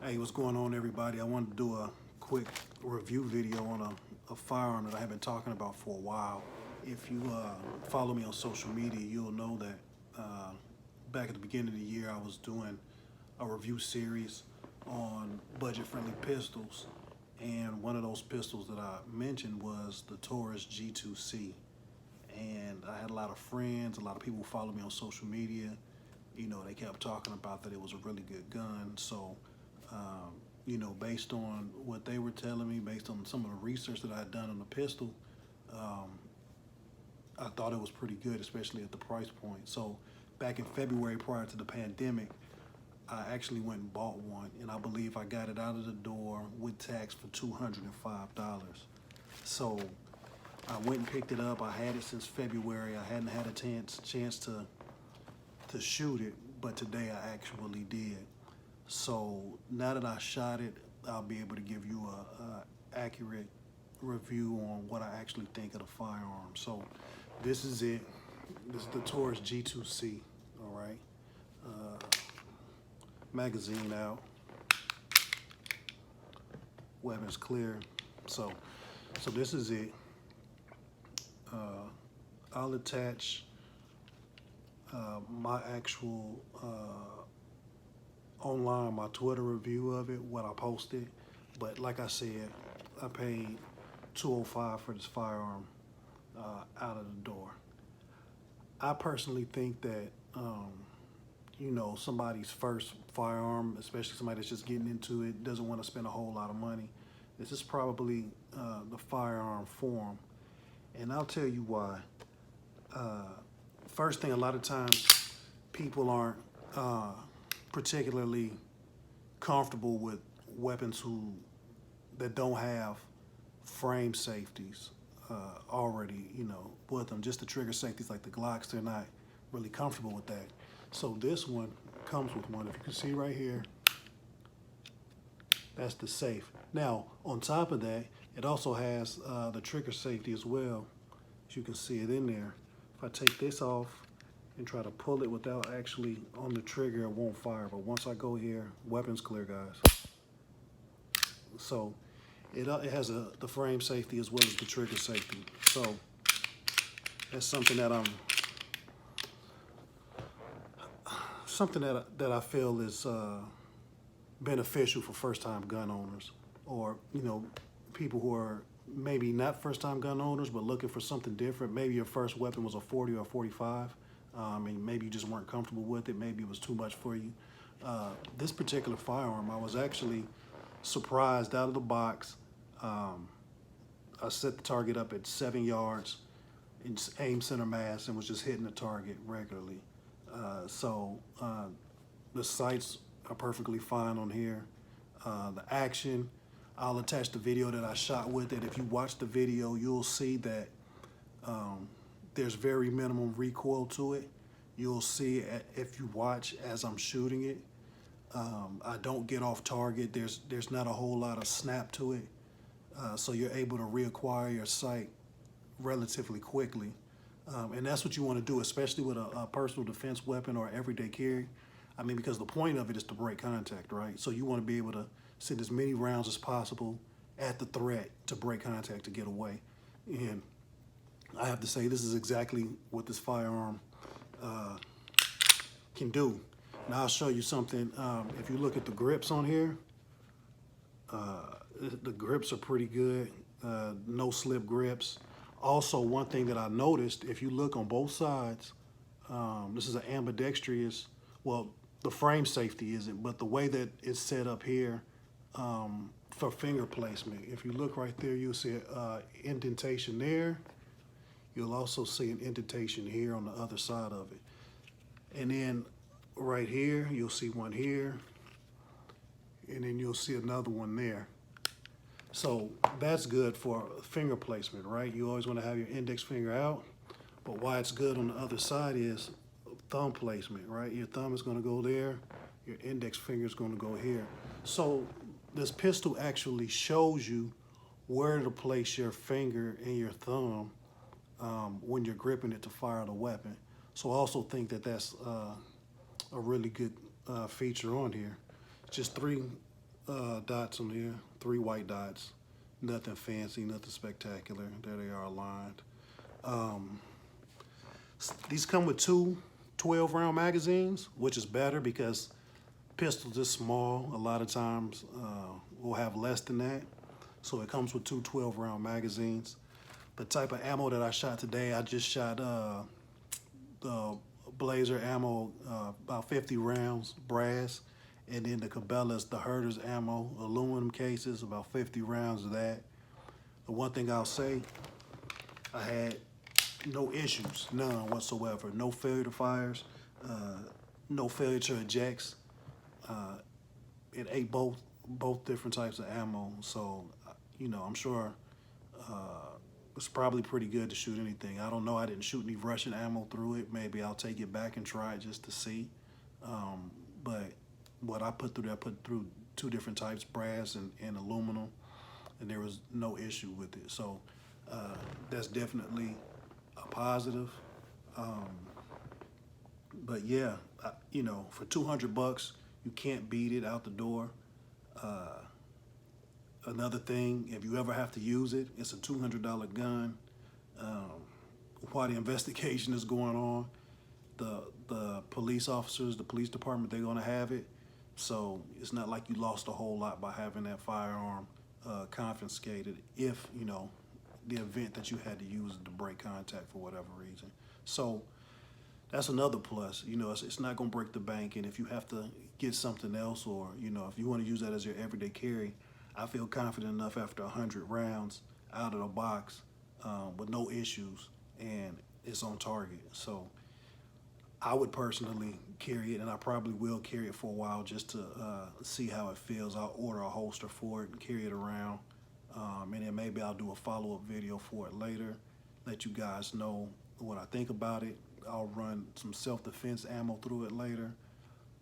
Hey, what's going on, everybody? I wanted to do a quick review video on a firearm that I have been talking about for a while. If you follow me on social media, you'll know that back at the beginning of the year, I was doing a review series on budget-friendly pistols, and one of those pistols that I mentioned was the Taurus G2C. And I had a lot of friends, a lot of people who follow me on social media. You know, they kept talking about that it was a really good gun. So you know, based on what they were telling me, based on some of the research that I had done on the pistol, I thought it was pretty good, especially at the price point. So back in February, prior to the pandemic, I actually went and bought one, and I believe I got it out of the door with tax for $205. So I went and picked it up. I had it since February. I hadn't had a chance to shoot it, but today I actually did. So now that I shot it, I'll be able to give you a accurate review on what I actually think of the firearm. So this is it. This is the Taurus G2C. All right. Magazine out. Weapons clear. So this is it. I'll attach my actual online, my Twitter review of it, what I posted. But like I said, I paid $205 for this firearm out of the door. I personally think that you know, somebody's first firearm, especially somebody that's just getting into it, doesn't want to spend a whole lot of money. This is probably the firearm for 'em. And I'll tell you why. First thing, a lot of times people aren't particularly comfortable with weapons that don't have frame safeties already, you know, with them. Just the trigger safeties like the Glocks, they're not really comfortable with that. So this one comes with one. If you can see right here, that's the safe. Now, on top of that, it also has the trigger safety as well. As you can see it in there. If I take this off and try to pull it without actually on the trigger, it won't fire. But once I go here, weapons clear, guys. So it has the frame safety as well as the trigger safety. So that's something that I feel is beneficial for first-time gun owners, or you know, people who are maybe not first-time gun owners but looking for something different. Maybe your first weapon was a 40 or a 45. And maybe you just weren't comfortable with it. Maybe it was too much for you. This particular firearm, I was actually surprised out of the box. I set the target up at 7 yards and just aim center mass and was just hitting the target regularly. The sights are perfectly fine on here. The action, I'll attach the video that I shot with it. If you watch the video, you'll see that there's very minimum recoil to it. You'll see if you watch as I'm shooting it. I don't get off target. There's not a whole lot of snap to it. So you're able to reacquire your sight relatively quickly. And that's what you want to do, especially with a personal defense weapon or everyday carry. I mean, because the point of it is to break contact, right? So you want to be able to send as many rounds as possible at the threat to break contact to get away. And I have to say, this is exactly what this firearm can do. Now I'll show you something. If you look at the grips on here, the grips are pretty good. No slip grips. Also, one thing that I noticed, if you look on both sides, this is an ambidextrous, well, the frame safety isn't, but the way that it's set up here for finger placement, if you look right there, you'll see an indentation there. You'll also see an indentation here on the other side of it. And then right here, you'll see one here. And then you'll see another one there. So that's good for finger placement, right? You always want to have your index finger out. But why it's good on the other side is thumb placement, right? Your thumb is going to go there. Your index finger is going to go here. So this pistol actually shows you where to place your finger and your thumb when you're gripping it to fire the weapon. So I also think that that's a really good feature on here. Just three dots on here, 3 white dots. Nothing fancy, nothing spectacular. There they are aligned. These come with 2 12-round magazines, which is better because pistols is small. A lot of times we'll have less than that. So it comes with 2 12-round magazines. The type of ammo that I shot today, I just shot the Blazer ammo, about 50 rounds, brass. And then the Cabela's, the Herder's ammo, aluminum cases, about 50 rounds of that. The one thing I'll say, I had no issues, none whatsoever. No failure to fires, no failure to ejects. It ate both different types of ammo. So, you know, I'm sure it's probably pretty good to shoot anything. I don't know, I didn't shoot any Russian ammo through it. Maybe I'll take it back and try it just to see. But what I put through, I put through 2 different types, brass and aluminum, and there was no issue with it. So that's definitely a positive. But yeah, you know, for $200, you can't beat it out the door. Another thing, if you ever have to use it, it's a $200 gun. While the investigation is going on, the police officers, the police department, they're gonna have it. So it's not like you lost a whole lot by having that firearm confiscated if, you know, the event that you had to use it to break contact for whatever reason. So that's another plus. You know, it's not gonna break the bank, and if you have to get something else, or, you know, if you wanna use that as your everyday carry, I feel confident enough after 100 rounds out of the box with no issues, and it's on target. So I would personally carry it, and I probably will carry it for a while just to see how it feels. I'll order a holster for it and carry it around, and then maybe I'll do a follow-up video for it later, let you guys know what I think about it. I'll run some self-defense ammo through it later.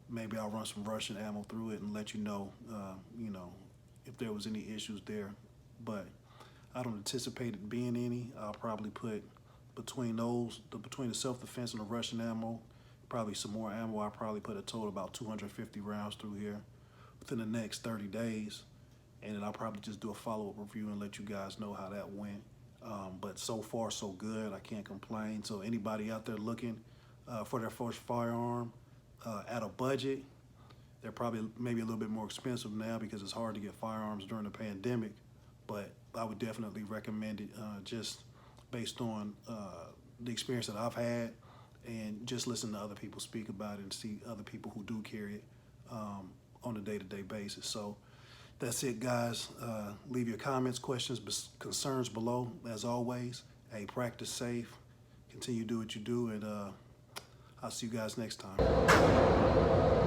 Maybe I'll run some Russian ammo through it and let you know, if there was any issues there. But I don't anticipate it being any. I'll probably put between the self-defense and the Russian ammo, probably some more ammo. I'll probably put a total about 250 rounds through here within the next 30 days. And then I'll probably just do a follow-up review and let you guys know how that went. But so far, so good. I can't complain. So anybody out there looking for their first firearm at a budget, they're probably maybe a little bit more expensive now because it's hard to get firearms during the pandemic. But I would definitely recommend it just based on the experience that I've had, and just listen to other people speak about it and see other people who do carry it on a day-to-day basis. So that's it, guys. Leave your comments, questions, concerns below. As always, hey, practice safe. Continue to do what you do, and I'll see you guys next time.